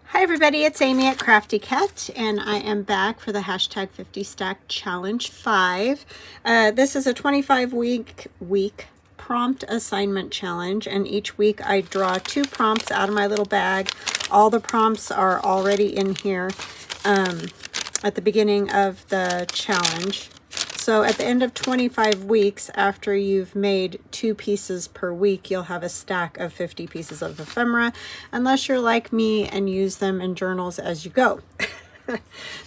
Hi everybody, it's Amy at Crafty Cat, and I am back for the hashtag 50 Stack Challenge 5. This is a 25-week prompt assignment challenge, and each week I draw 2 prompts out of my little bag. All the prompts are already in here at the beginning of the challenge. So at the end of 25 weeks, after you've made 2 pieces per week, you'll have a stack of 50 pieces of ephemera, unless you're like me and use them in journals as you go.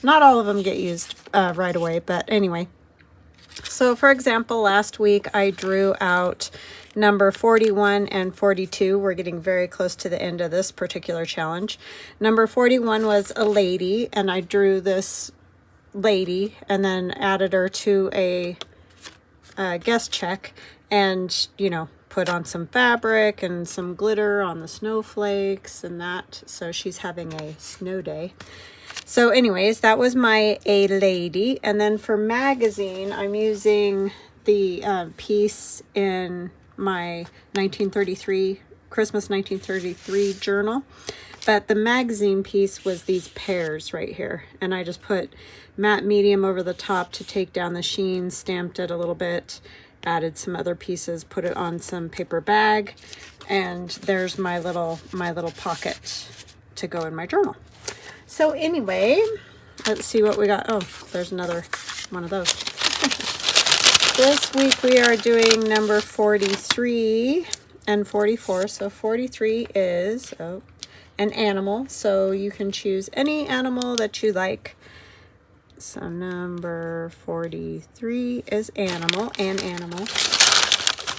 Not all of them get used right away, but anyway. So for example, last week I drew out number 41 and 42. We're getting very close to the end of this particular challenge. Number 41 was a lady, and I drew this lady and then added her to a guest check, and put on some fabric and some glitter on the snowflakes and that, so she's having a snow day. So anyways, that was my a lady. And then for magazine, I'm using the piece in my 1933 Christmas 1933 journal, but the magazine piece was these pears right here, and I just put matte medium over the top to take down the sheen, stamped it a little bit, added some other pieces, put it on some paper bag, and there's my little pocket to go in my journal. So anyway, let's see what we got. Oh, there's another one of those. This week we are doing number 43 and 44. So 43 is an animal, so you can choose any animal that you like. So number 43 is animal, an animal.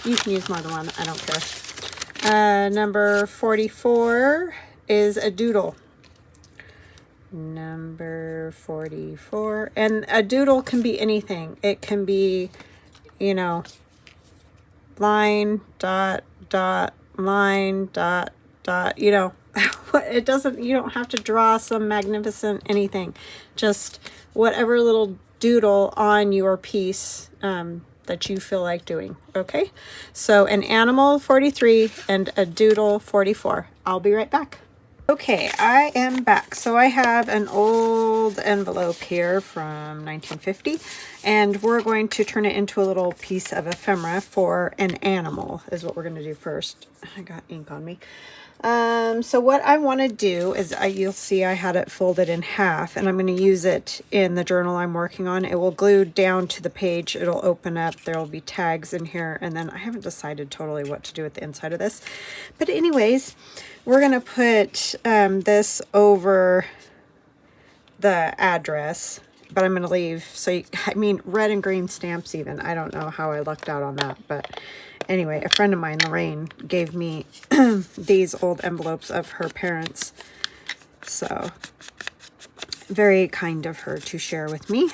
You can use more than one, I don't care. Number 44 is a doodle. Number 44, and a doodle can be anything. It can be, line, dot, dot, line, dot, dot, it doesn't, you don't have to draw some magnificent anything, just whatever little doodle on your piece that you feel like doing. Okay, so an animal 43 and a doodle 44. I'll be right back. Okay, I am back. So I have an old envelope here from 1950, and we're going to turn it into a little piece of ephemera for an animal is what we're going to do first. I got ink on me. So what I want to do is, you'll see I had it folded in half, and I'm going to use it in the journal I'm working on. It will glue down to the page. It'll open up. There will be tags in here, and then I haven't decided totally what to do with the inside of this. But anyways, we're going to put this over the address, but I'm going to leave, red and green stamps even. I don't know how I lucked out on that, but anyway, a friend of mine, Lorraine, gave me these old envelopes of her parents. So very kind of her to share with me.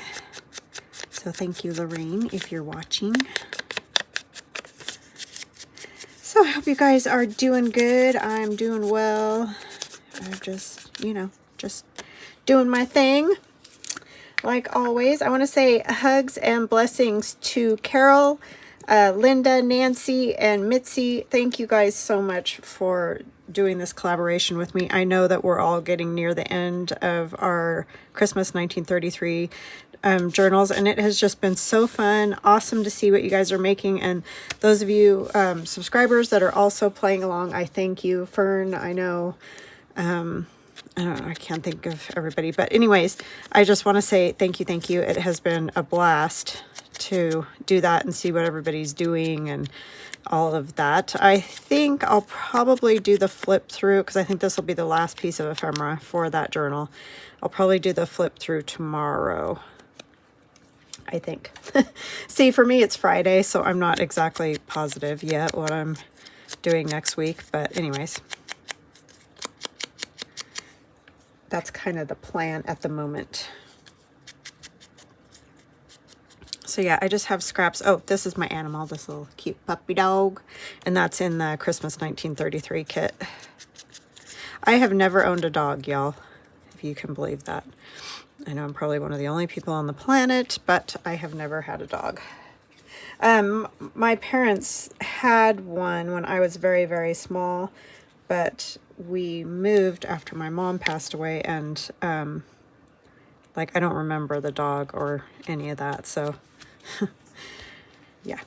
So thank you, Lorraine, if you're watching. So I hope you guys are doing good. I'm doing well. I'm just, just doing my thing. Like always, I want to say hugs and blessings to Carol, Linda, Nancy, and Mitzi. Thank you guys so much for doing this collaboration with me. I know that we're all getting near the end of our Christmas 1933 journals, and it has just been so fun, awesome to see what you guys are making. And those of you subscribers that are also playing along, I thank you. Fern, I know, I don't know, I can't think of everybody, but anyways, I just want to say thank you. It has been a blast to do that and see what everybody's doing and all of that. I think I'll probably do the flip through, because I think this will be the last piece of ephemera for that journal. I'll probably do the flip through tomorrow, I think. See, for me it's Friday, so I'm not exactly positive yet what I'm doing next week, but anyways, that's kind of the plan at the moment. So yeah, I just have scraps. Oh, this is my animal, this little cute puppy dog, and that's in the Christmas 1933 kit. I have never owned a dog, y'all, if you can believe that. I know I'm probably one of the only people on the planet, but I have never had a dog. My parents had one when I was very, very small, but we moved after my mom passed away, and like I don't remember the dog or any of that, so yeah.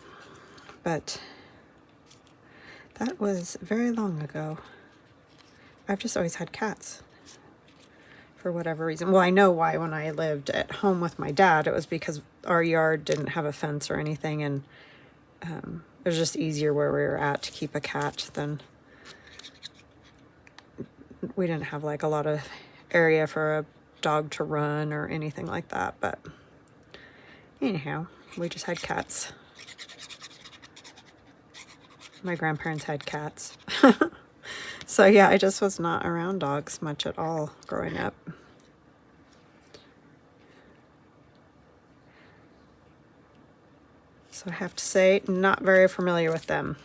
But that was very long ago. I've just always had cats for whatever reason. Well, I know why. When I lived at home with my dad, it was because our yard didn't have a fence or anything, and it was just easier where we were at to keep a cat than we didn't have like a lot of area for a dog to run or anything like that. But anyhow, we just had cats. My grandparents had cats. So yeah, I just was not around dogs much at all growing up. So I have to say, not very familiar with them.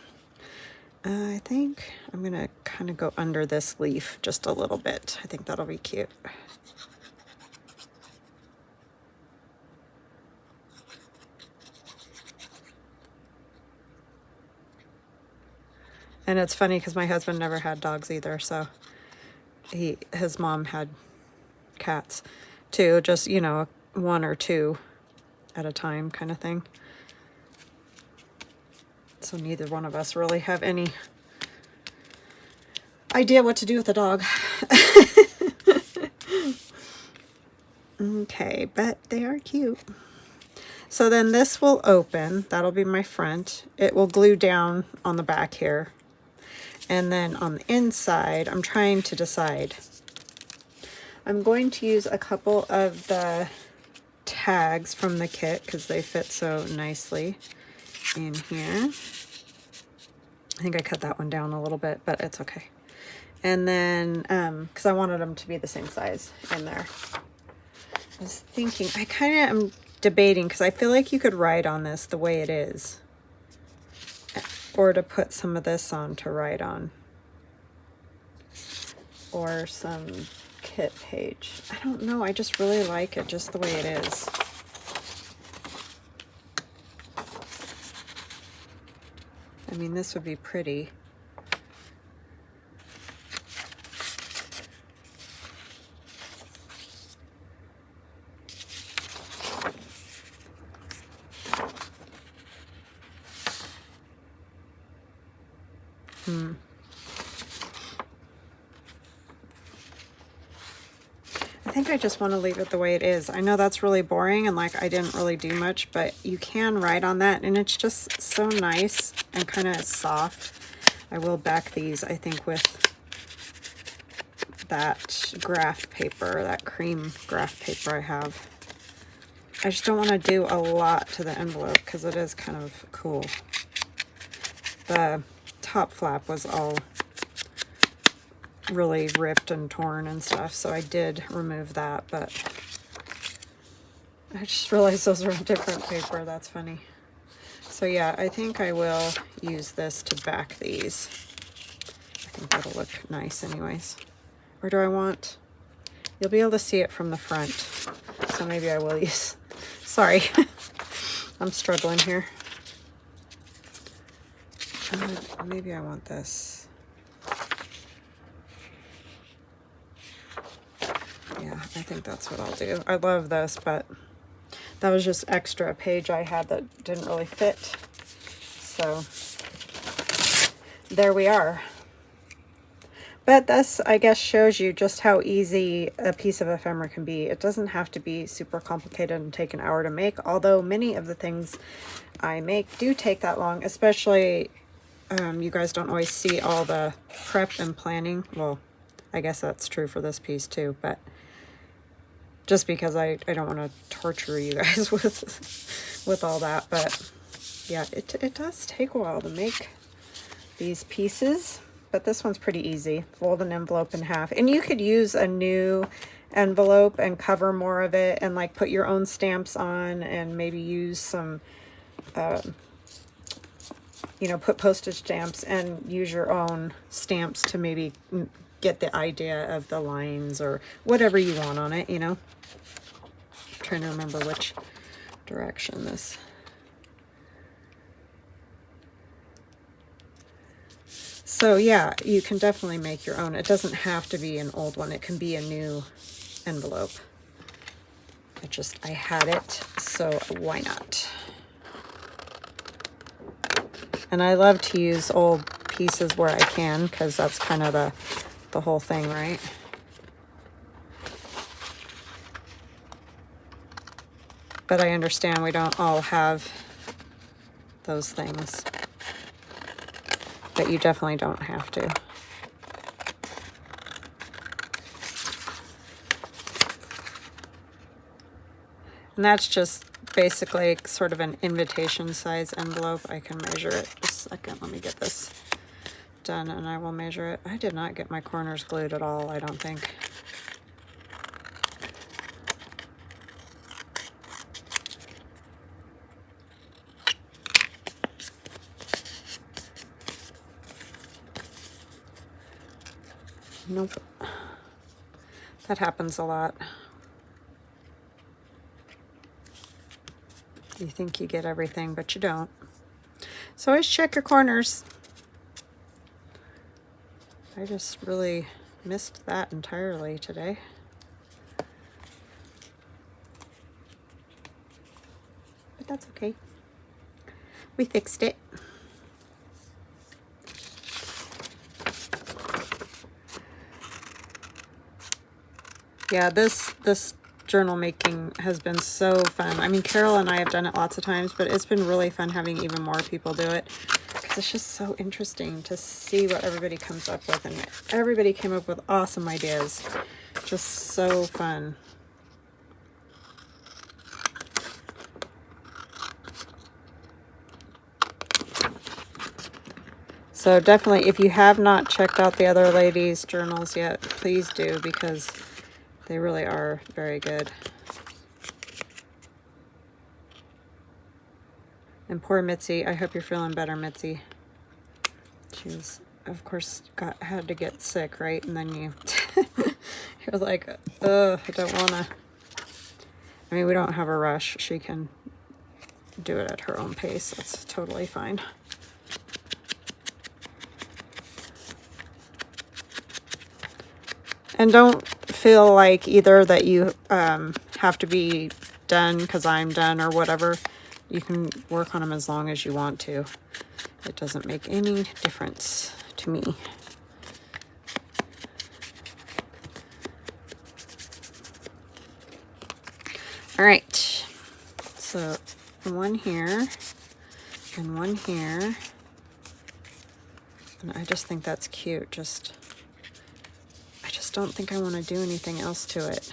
I think I'm gonna kind of go under this leaf just a little bit. I think that'll be cute. And it's funny because my husband never had dogs either, so his mom had cats too, just, you know, 1 or 2 at a time kind of thing. So neither one of us really have any idea what to do with a dog. Okay, but they are cute. So then this will open. That'll be my front. It will glue down on the back here. And then on the inside, I'm trying to decide. I'm going to use a couple of the tags from the kit because they fit so nicely in here. I think I cut that one down a little bit, but it's okay. And then, because I wanted them to be the same size in there. I was thinking, I kind of am debating because I feel like you could write on this the way it is, or to put some of this on to write on, or some kit page. I don't know, I just really like it just the way it is. I mean, this would be pretty. I think I just want to leave it the way it is. I know that's really boring and like I didn't really do much, but you can write on that and it's just so nice and kind of soft. I will back these, I think, with that graph paper, that cream graph paper I have. I just don't want to do a lot to the envelope because it is kind of cool. The top flap was all really ripped and torn and stuff, so I did remove that, but I just realized those are different paper. That's funny. So yeah, I think I will use this to back these. I think that'll look nice anyways. Or do I want... You'll be able to see it from the front, so maybe I will use... Sorry, I'm struggling here. Maybe I want this. Yeah, I think that's what I'll do. I love this, but that was just extra page I had that didn't really fit. So there we are. But this, I guess, shows you just how easy a piece of ephemera can be. It doesn't have to be super complicated and take an hour to make, although many of the things I make do take that long, especially you guys don't always see all the prep and planning. Well, I guess that's true for this piece too, but just because I don't want to torture you guys with all that. But yeah, it does take a while to make these pieces, but this one's pretty easy. Fold an envelope in half, and you could use a new envelope and cover more of it and like put your own stamps on and maybe use some you know, put postage stamps and use your own stamps to maybe get the idea of the lines or whatever you want on it, you know. I'm trying to remember which direction this. So So yeah, you can definitely make your own. It doesn't have to be an old one. It can be a new envelope. I had it, so why not? And I love to use old pieces where I can, because that's kind of the whole thing, right? But I understand we don't all have those things. But you definitely don't have to. And that's just basically sort of an invitation size envelope. I can measure it. Just a second, let me get this done and I will measure it. I did not get my corners glued at all, I don't think. Nope. That happens a lot. You think you get everything, but you don't. So always check your corners. I just really missed that entirely today. But that's okay. We fixed it. Yeah, this journal making has been so fun. I mean, Carol and I have done it lots of times, but it's been really fun having even more people do it, because it's just so interesting to see what everybody comes up with, and everybody came up with awesome ideas. Just so fun. So definitely, if you have not checked out the other ladies' journals yet, please do, because they really are very good. And poor Mitzi, I hope you're feeling better, Mitzi. She's, of course, had to get sick, right? And then you're like, ugh, I don't want to. I mean, we don't have a rush. She can do it at her own pace. That's totally fine. And don't feel like either that you have to be done because I'm done or whatever. You can work on them as long as you want to. It doesn't make any difference to me. All right. So one here and one here. And I just think that's cute. I just don't think I want to do anything else to it.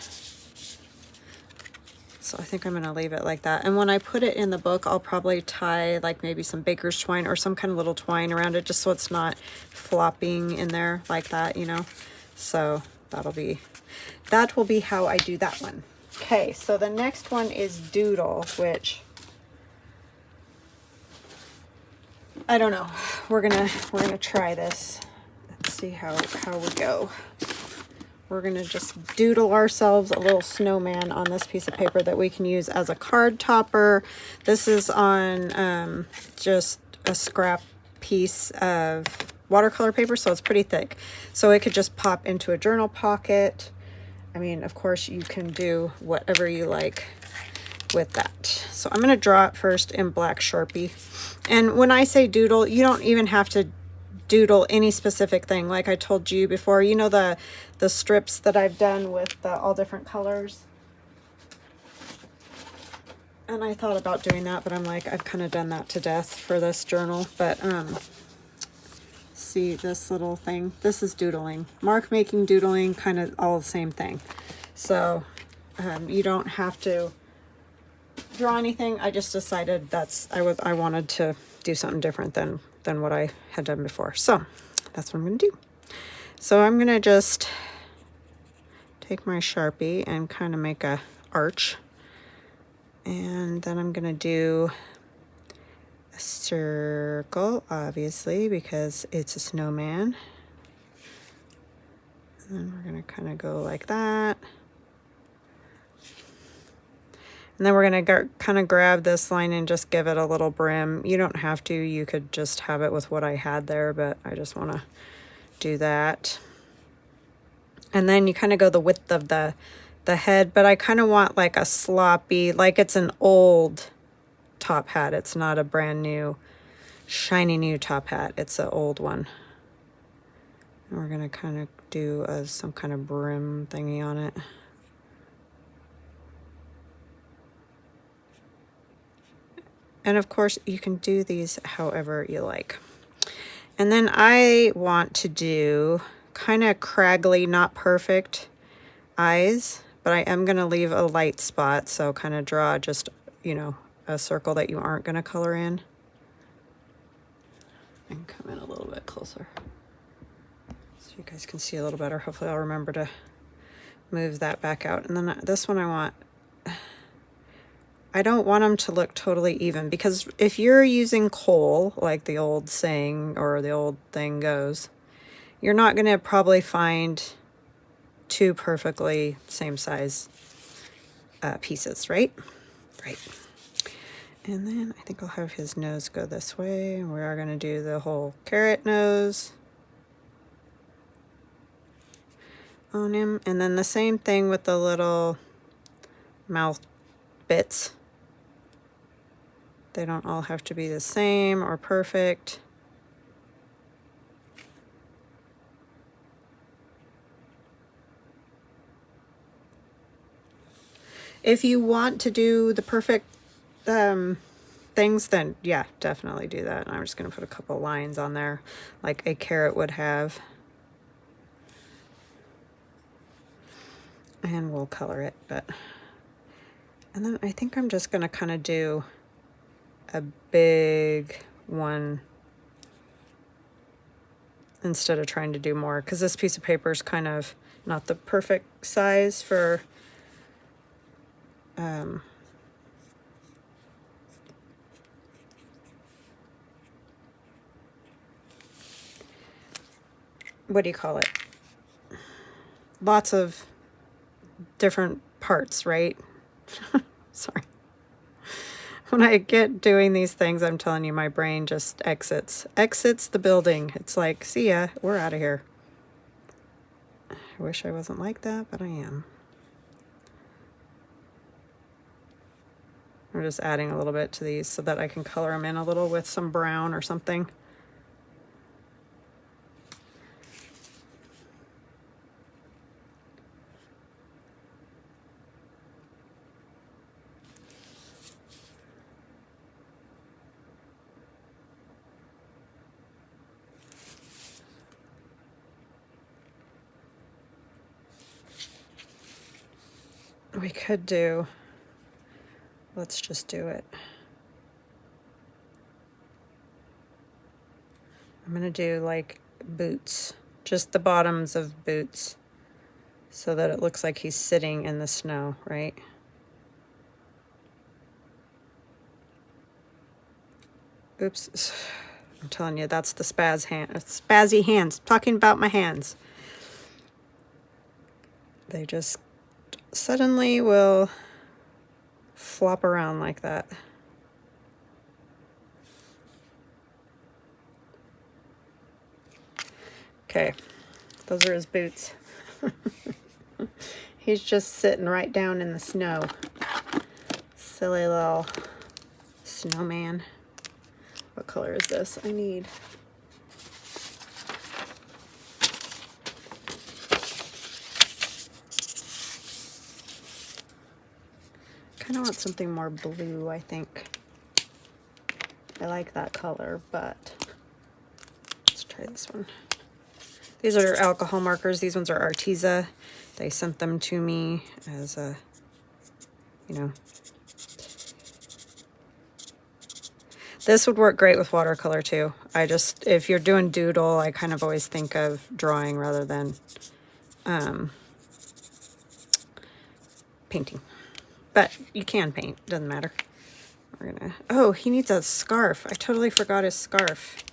So I think I'm going to leave it like that. And when I put it in the book, I'll probably tie like maybe some baker's twine or some kind of little twine around it, just so it's not flopping in there like that, you know. So that will be how I do that one. Okay, so the next one is Doodle, which I don't know. We're gonna try this. Let's see how we go. We're gonna just doodle ourselves a little snowman on this piece of paper that we can use as a card topper. This is on just a scrap piece of watercolor paper, so it's pretty thick. So it could just pop into a journal pocket. I mean, of course, you can do whatever you like with that. So I'm gonna draw it first in black Sharpie. And when I say doodle, you don't even have to doodle any specific thing. Like I told you before, you know, the strips that I've done with all different colors. And I thought about doing that, but I'm like, I've kind of done that to death for this journal. But see this little thing? This is doodling. Mark making, doodling, kind of all the same thing. So you don't have to draw anything. I just decided I wanted to do something different than what I had done before. So that's what I'm going to do. So I'm going to just take my Sharpie and kind of make a arch. And then I'm going to do a circle, obviously, because it's a snowman. And then we're going to kind of go like that. And then we're going to kind of grab this line and just give it a little brim. You don't have to. You could just have it with what I had there, but I just want to do that. And then you kind of go the width of the head, but I kind of want like a sloppy, like it's an old top hat. It's not a brand new, shiny new top hat. It's an old one. And we're going to kind of do some kind of brim thingy on it. And of course, you can do these however you like. And then I want to do kind of craggly, not perfect eyes, but I am going to leave a light spot. So kind of draw just, you know, a circle that you aren't going to color in. And come in a little bit closer so you guys can see a little better. Hopefully I'll remember to move that back out. And then this one I don't want them to look totally even, because if you're using kohl, like the old saying or the old thing goes, you're not going to probably find two perfectly same size pieces, right? Right. And then I think I'll have his nose go this way. We are going to do the whole carrot nose on him. And then the same thing with the little mouth bits. They don't all have to be the same or perfect. If you want to do the perfect things, then yeah, definitely do that. And I'm just going to put a couple lines on there like a carrot would have. And we'll color it, and then I think I'm just going to kind of do a big one instead of trying to do more, because this piece of paper is kind of not the perfect size for what do you call it? Lots of different parts, right? Sorry. When I get doing these things, I'm telling you, my brain just exits the building. It's like, see ya, we're out of here. I wish I wasn't like that, but I am. I'm just adding a little bit to these so that I can color them in a little with some brown or something. We could do, let's just do it. I'm going to do like boots, just the bottoms of boots, so that it looks like he's sitting in the snow, right? Oops. I'm telling you, that's the spazzy hands. Talking about my hands. They just suddenly will flop around like that. Okay, those are his boots. He's just sitting right down in the snow. Silly little snowman. What color is this? I need... I want something more blue, I think. I like that color, but let's try this one. These are alcohol markers. These ones are Arteza. They sent them to me as a, you know. This would work great with watercolor too. If you're doing doodle, I kind of always think of drawing rather than painting. But you can paint, doesn't matter. We're gonna, oh, he needs a scarf. I totally forgot his scarf.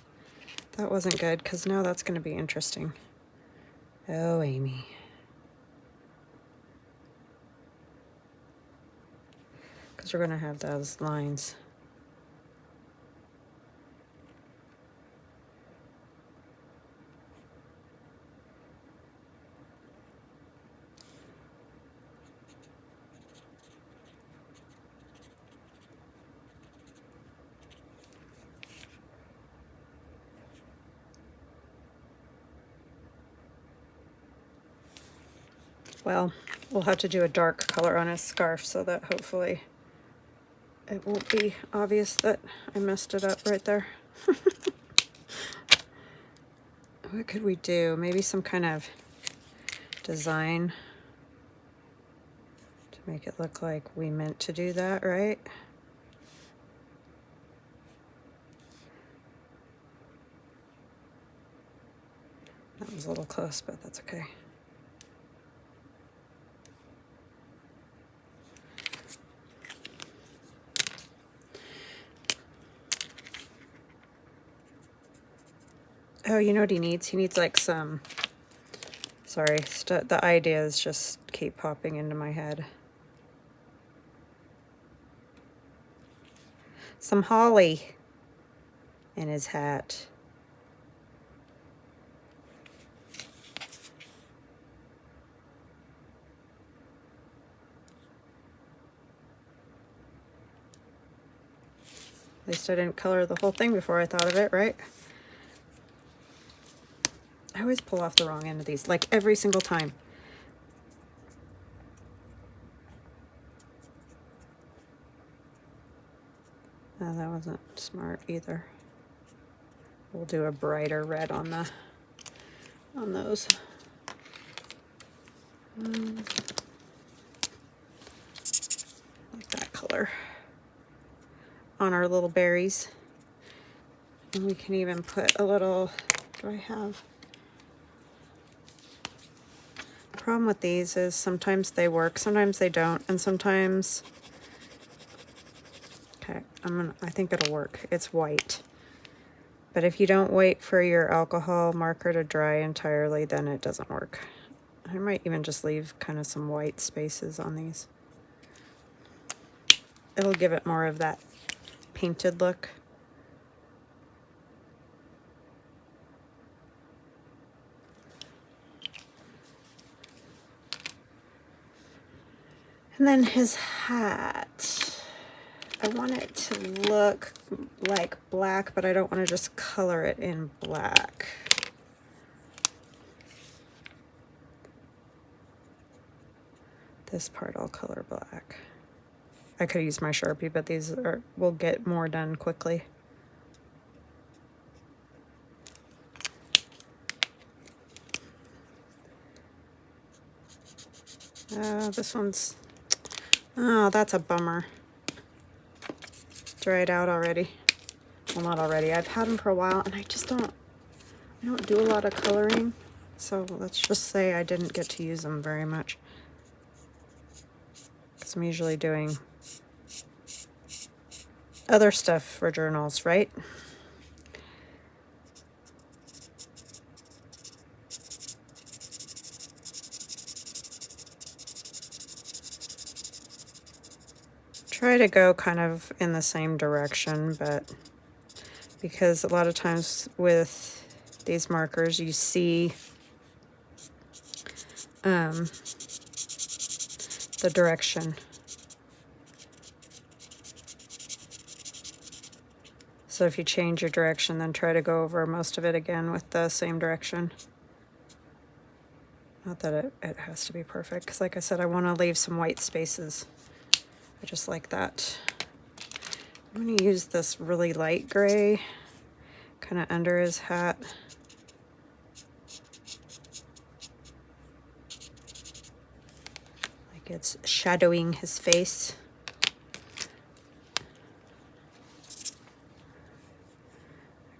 That wasn't good, because now that's gonna be interesting. Oh, Amy. because we're going to have those lines. Well, we'll have to do a dark color on his scarf so that hopefully it won't be obvious that I messed it up right there. What could we do? Maybe some kind of design to make it look like we meant to do that, right? That was a little close, but that's okay. Oh, you know what he needs? He needs like some, sorry, the ideas just keep popping into my head. Some holly in his hat. At least I didn't color the whole thing before I thought of it, right? I always pull off the wrong end of these, like every single time. No, that wasn't smart either. We'll do a brighter red on those. Like that color on our little berries. And we can even put a little, do I have? The problem with these is sometimes they work, sometimes they don't, and sometimes, okay, I think it'll work. It's white. But if you don't wait for your alcohol marker to dry entirely, then it doesn't work. I might even just leave kind of some white spaces on these. It'll give it more of that painted look. And then his hat. I want it to look like black, but I don't want to just color it in black. This part I'll color black. I could use my Sharpie, but these will get more done quickly. This one's, oh, that's a bummer. Dried out already. Well, not already. I've had them for a while, and I don't do a lot of coloring. So let's just say I didn't get to use them very much. Because I'm usually doing other stuff for journals, right? Try to go kind of in the same direction, but because a lot of times with these markers you see the direction. So if you change your direction, then try to go over most of it again with the same direction. Not that it has to be perfect, because like I said, I want to leave some white spaces. I just like that. I'm going to use this really light gray kind of under his hat. Like it's shadowing his face.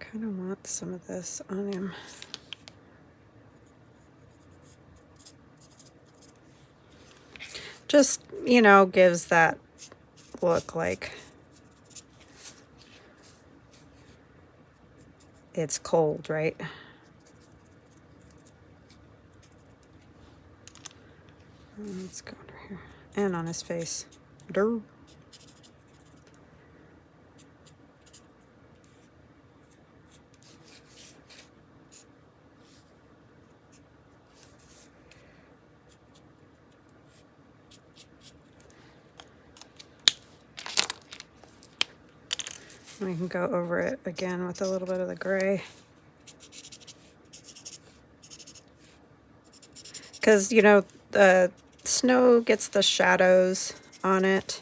I kind of want some of this on him. Just, you know, gives that look like it's cold, right? Let's go under here. And on his face. Durr. We can go over it again with a little bit of the gray. Because, you know, the snow gets the shadows on it.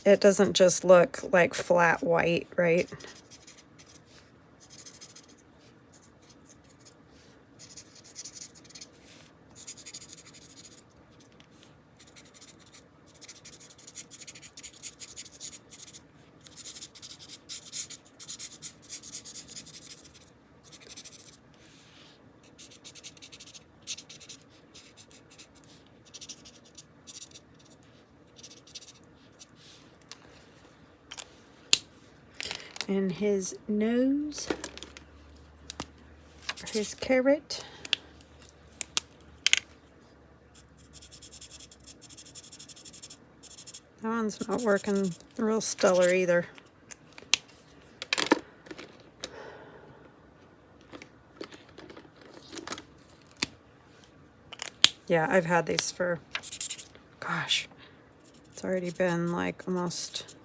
It doesn't just look like flat white, right? And his nose, or his carrot. That one's not working real stellar either. Yeah, I've had these for, gosh, it's already been like almost,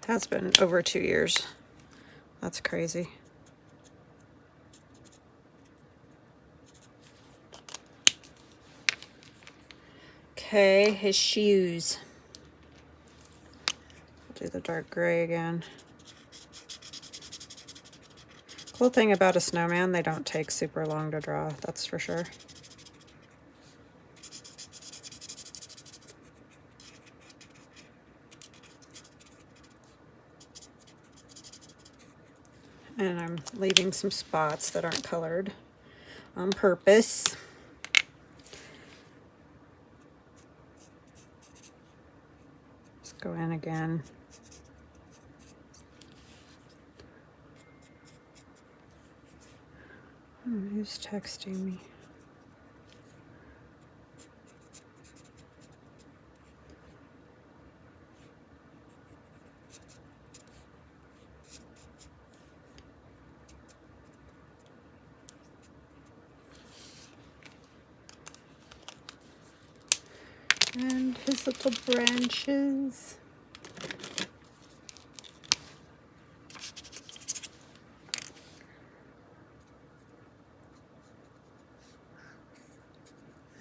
has been over 2 years. That's crazy. Okay, his shoes. Do the dark gray again. Cool thing about a snowman, they don't take super long to draw, that's for sure. And I'm leaving some spots that aren't colored on purpose. Let's go in again. Who's texting me? And his little branches.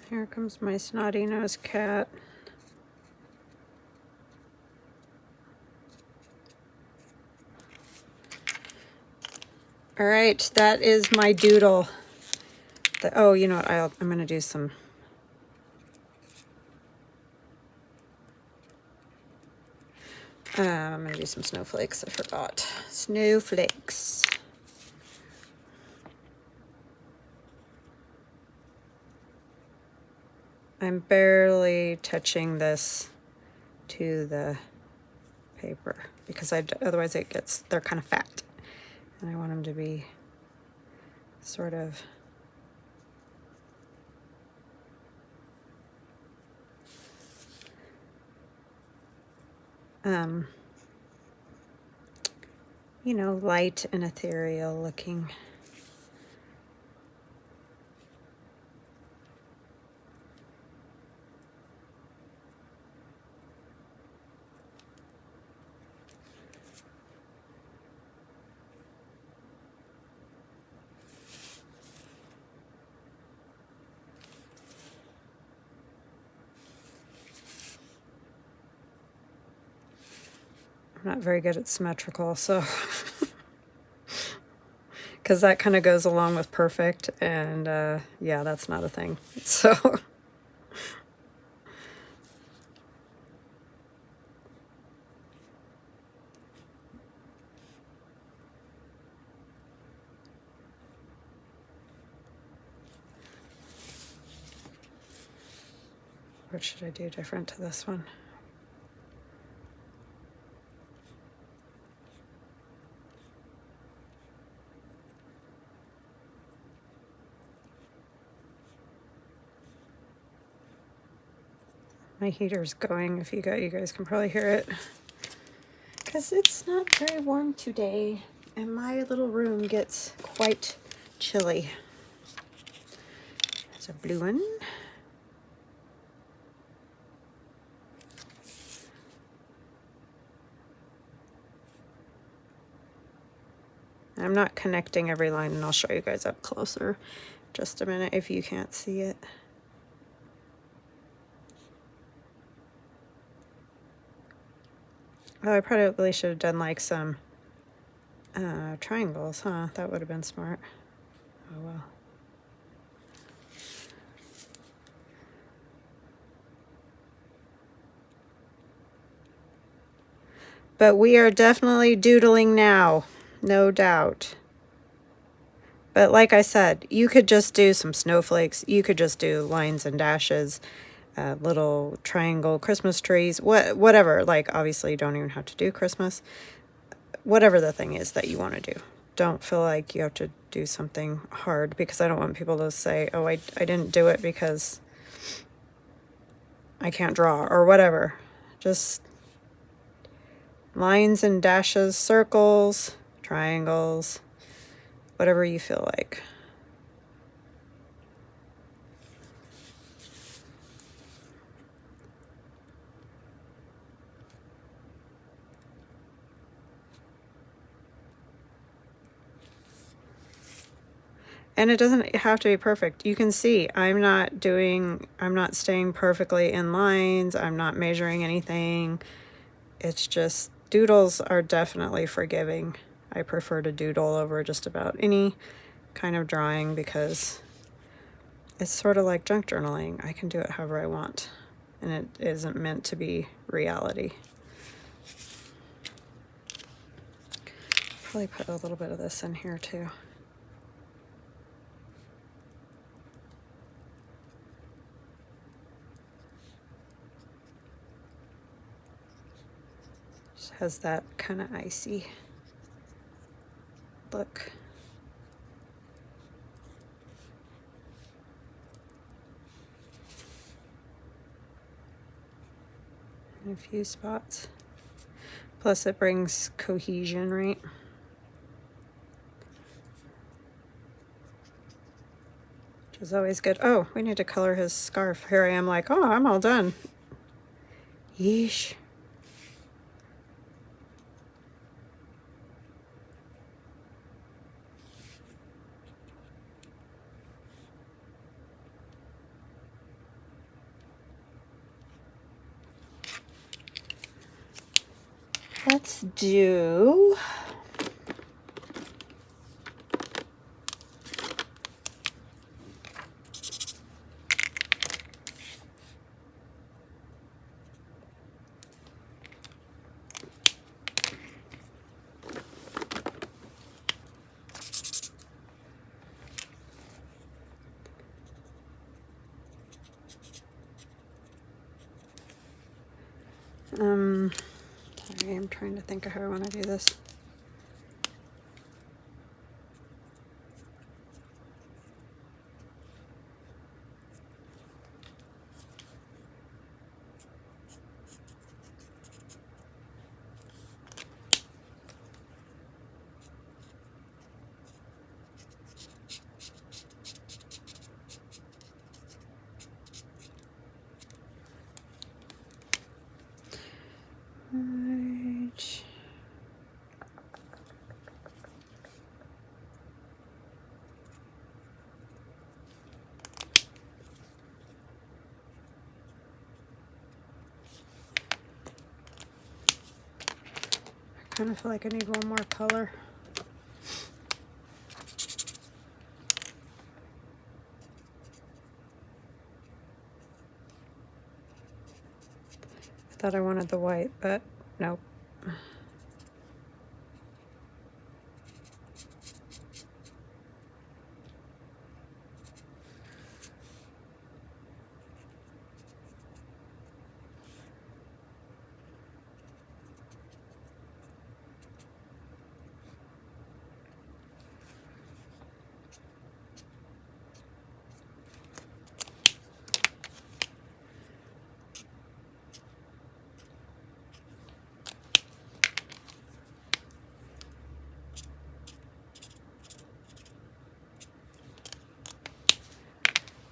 Here comes my snotty-nosed cat. All right, that is my doodle. Oh, you know what? I'm going to do some. I'm going to do some snowflakes. I forgot. Snowflakes. I'm barely touching this to the paper because otherwise they're kind of fat. And I want them to be sort of you know, light and ethereal looking. I'm not very good at symmetrical, so because that kind of goes along with perfect, and yeah, that's not a thing. So what should I do different to this one? My heater's going. If you guys can probably hear it, because it's not very warm today, and my little room gets quite chilly. There's a blue one. I'm not connecting every line, and I'll show you guys up closer just a minute if you can't see it. Oh, I probably should have done like some triangles, huh? That would have been smart. Oh well. But we are definitely doodling now, no doubt. But like I said, you could just do some snowflakes. You could just do lines and dashes, little triangle Christmas trees, whatever. Like, obviously, you don't even have to do Christmas. Whatever the thing is that you want to do. Don't feel like you have to do something hard, because I don't want people to say, oh, I didn't do it because I can't draw or whatever. Just lines and dashes, circles, triangles, whatever you feel like. And it doesn't have to be perfect. You can see I'm not staying perfectly in lines. I'm not measuring anything. It's just, doodles are definitely forgiving. I prefer to doodle over just about any kind of drawing, because it's sort of like junk journaling. I can do it however I want, and it isn't meant to be reality. Probably put a little bit of this in here too. Just has that kind of icy look. In a few spots. Plus it brings cohesion, right? Which is always good. Oh, we need to color his scarf. Here I am like, oh, I'm all done. Yeesh. Let's do sorry, I'm trying to think of how I want to do this. Right. I kind of feel like I need one more color. I thought I wanted the white, but nope.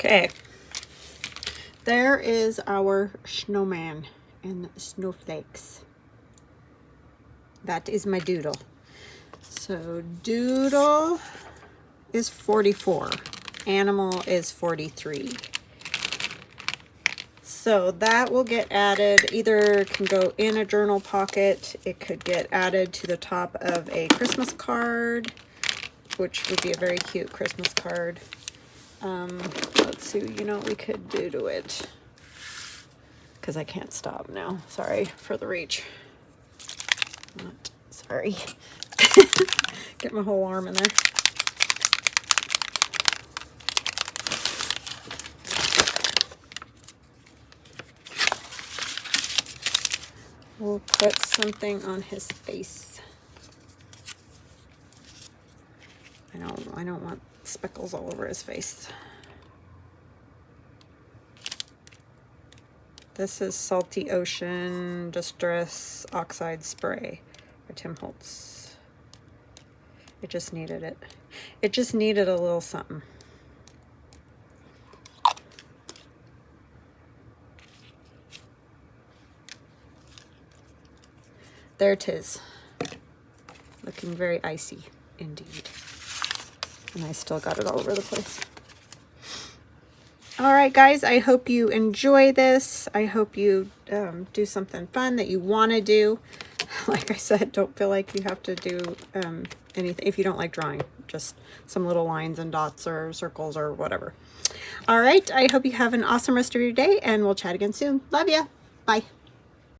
Okay. There is our snowman and snowflakes. That is my doodle. So doodle is 44. Animal is 43. So that will get added, either can go in a journal pocket, it could get added to the top of a Christmas card, which would be a very cute Christmas card. Let's see, you know what we could do to it, because I can't stop now. Sorry for the reach. Not sorry. Get my whole arm in there. We'll put something on his face. I don't want speckles all over his face. This is Salty Ocean Distress Oxide Spray by Tim Holtz. It just needed it. It just needed a little something. There it is. Looking very icy indeed. And I still got it all over the place. All right, guys, I hope you enjoy this. I hope you do something fun that you want to do. Like I said, don't feel like you have to do anything if you don't like drawing. Just some little lines and dots or circles or whatever. All right, I hope you have an awesome rest of your day, and we'll chat again soon. Love ya. Bye.